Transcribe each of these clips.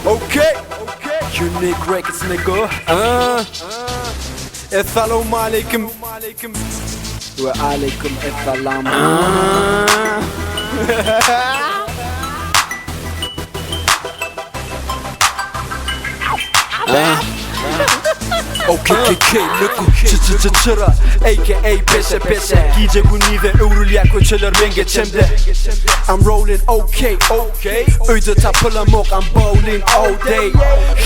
Okay. Unique Records nigga. Esselamu aleyküm. Ve aleyküm esselam. Okay, nigga. Çıra aka peşe Gece günüde öğrülüyen köçeler ben geçemde. I'm rolling okay. Öde tapılamok I'm bowling all day.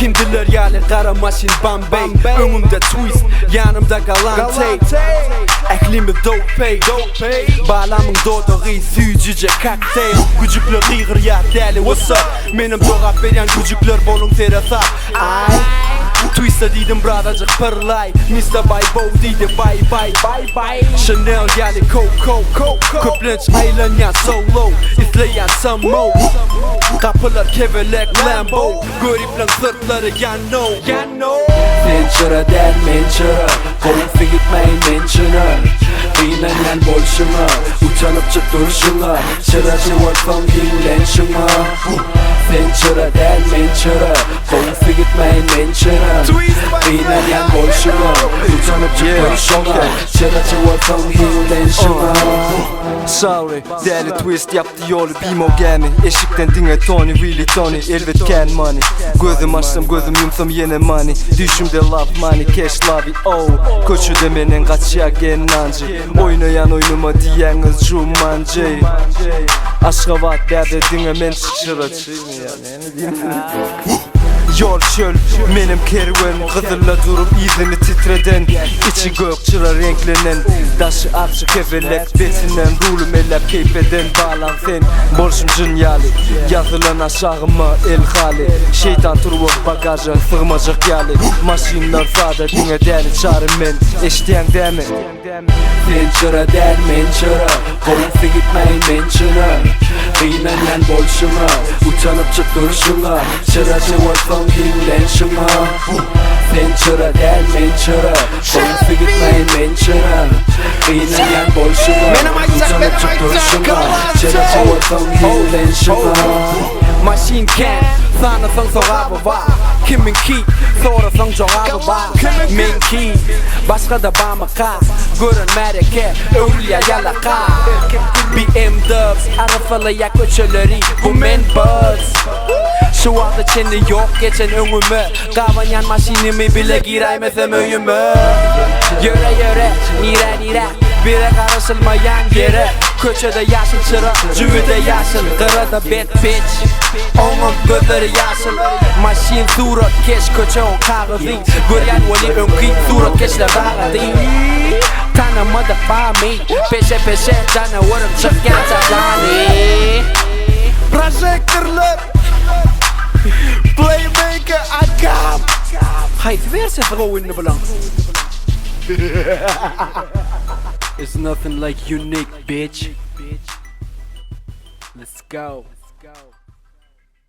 Hindiler yale kara maşin Bombay. Önümde twist yanımda galante. Eklimi dope Bağlamın doğduğu süyücüce cocktail. Gücükler dığır ya deli what's up. Benim doğap veren gücükler bolun terasa. Twist'e dedim bradacık parlay. Mr. Baybo dedi bye. Chanel yani Coco. Köplenç aylanyan solo. İzleyen some more. Kapılar kevelek Lambo. Gariplen sırtları yanno. Mençara den mençara. Kovup gitmeyin mençara. Kıynayan bolşuna. Uçanıp çık duruşuna. Çıracı varfam hillenşuna. Mençara den mençara. Kovup gitmeyin mençara. Kıynayan bolşuna. Uçanıp çık duruşuna. Çıracı varfam hillenşuna. Sorry, deli twist yaptı yolu Bimo gemi Eşikten dinle Tony, Willy Tony Elbet can money Gözüm açtım gözüm yumsam yine money Düşümde love money, cash love oh Koçu demenen kaçya genancı Oynayan oyunuma diyeniz Jumanji Aşka vaat derdi dinle men çıçıracıyım ya ne diyeyim Yol çöl, benim kervan Kızılla durup izini titreden İçi gök çıra renklenen Daşı akçı kevelek betinden Rulum elap keyfeden bağlan sen Borçum cınyali Yazılan aşağıma el hali Şeytan turvuk bagaja sığmacak yali Maşinler fada dine deli çarım men Eştiyen demi Mençara den mençara. Kovup gitmeyin mençara. Kıynayan bolşuna. Uçanıp çık duruşuna. Çıracı varfam hillenşuna. Mençara den mençara. Kovup gitmeyin mençara. Kıynayan bolşuna. Uçanıp çık duruşuna. Çıracı varfam hillenşuna. Machine can sanırsın soğabı var. Kimin ki sorarsan cevabı var. Min ki başka da bamaka. Görünmedi ki öğrülüye yalaka. BM-Dubs arıfalayak köçeleri. Bu men buzz. Şu anda içinde yok geçen önümü. Kavanyan maşinimi bile giremezsem öyümü. Yöre nire bire karışılmayan yere. Köçede yaşıl çıra, cüvede yaşıl. Kırada bad bitch, onun gözleri yaşıl. Maşin surat keş köçe on kağıdı. Göryen veli önkü surat keşle bağladı. Tanımadı bami, peşe canavarım çıkken çatlani. Projektörler, Playmaker agam. Haydi verse throw in the balon. It's nothing like unique, bitch. Let's go.